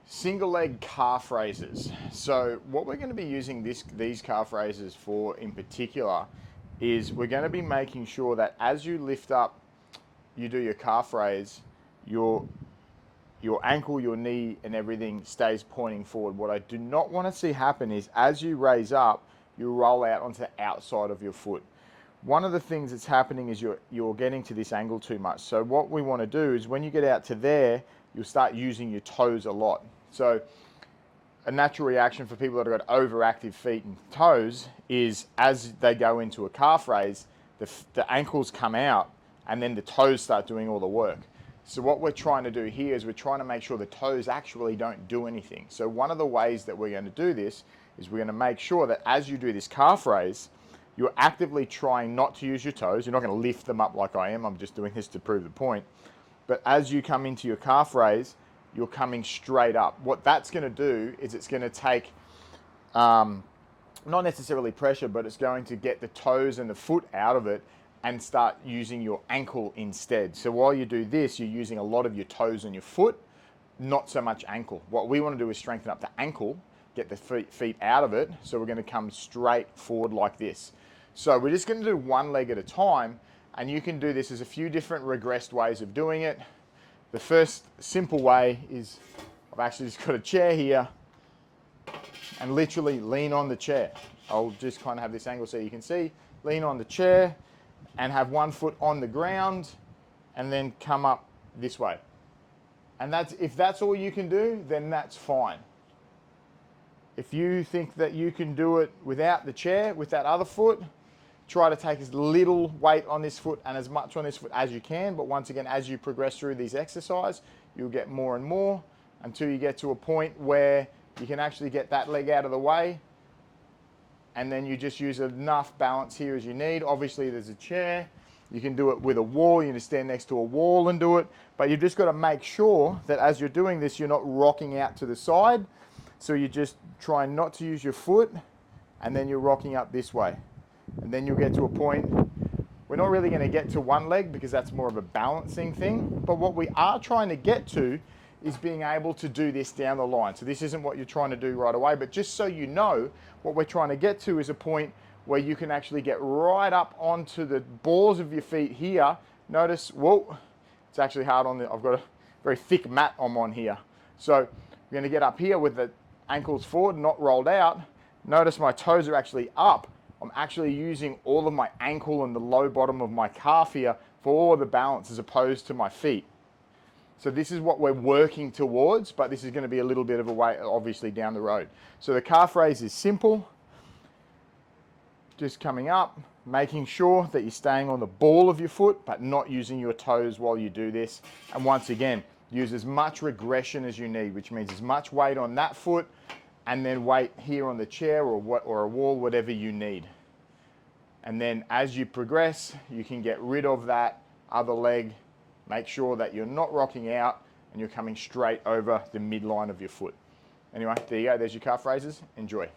Single leg calf raises. So what we're going to be using these calf raises for in particular is we're going to be making sure that as you lift up, you do your calf raise, your ankle, your knee and everything stays pointing forward. What I do not want to see happen is as you raise up, you roll out onto the outside of your foot. One of the things that's happening is you're getting to this angle too much. So what we want to do is when you get out to there, you'll start using your toes a lot. So a natural reaction for people that have got overactive feet and toes is as they go into a calf raise, the ankles come out and then the toes start doing all the work. So what we're trying to do here is we're trying to make sure the toes actually don't do anything. So one of the ways that we're going to do this is we're going to make sure that as you do this calf raise, you're actively trying not to use your toes. You're not going to lift them up like I am. I'm just doing this to prove the point. But as you come into your calf raise, you're coming straight up. What that's going to do is it's going to take, not necessarily pressure, but it's going to get the toes and the foot out of it and start using your ankle instead. So while you do this, you're using a lot of your toes and your foot, not so much ankle. What we want to do is strengthen up the ankle, get the feet out of it. So we're going to come straight forward like this. So we're just going to do one leg at a time, and you can do this as a few different regressed ways of doing it. The first simple way is I've actually just got a chair here and literally lean on the chair. I'll just kind of have this angle so you can see. Lean on the chair and have one foot on the ground and then come up this way. And if that's all you can do, then that's fine. If you think that you can do it without the chair, with that other foot, try to take as little weight on this foot and as much on this foot as you can. But once again, as you progress through these exercises, you'll get more and more until you get to a point where you can actually get that leg out of the way. And then you just use enough balance here as you need. Obviously, there's a chair. You can do it with a wall. You can stand next to a wall and do it. But you've just got to make sure that as you're doing this, you're not rocking out to the side. So you just try not to use your foot, and then you're rocking up this way. And then you'll get to a point, we're not really going to get to one leg because that's more of a balancing thing. But what we are trying to get to is being able to do this down the line. So this isn't what you're trying to do right away, but just so you know, what we're trying to get to is a point where you can actually get right up onto the balls of your feet here. Notice, whoa, it's actually hard on I've got a very thick mat I'm on here. So we're going to get up here with the ankles forward, not rolled out. Notice my toes are actually up. I'm actually using all of my ankle and the low bottom of my calf here for all of the balance as opposed to my feet. So this is what we're working towards, but this is going to be a little bit of a way, obviously, down the road. So the calf raise is simple. Just coming up, making sure that you're staying on the ball of your foot, but not using your toes while you do this. And once again, use as much regression as you need, which means as much weight on that foot and then weight here on the chair or a wall, whatever you need. And then as you progress, you can get rid of that other leg. Make sure that you're not rocking out and you're coming straight over the midline of your foot. Anyway, there you go. There's your calf raises. Enjoy.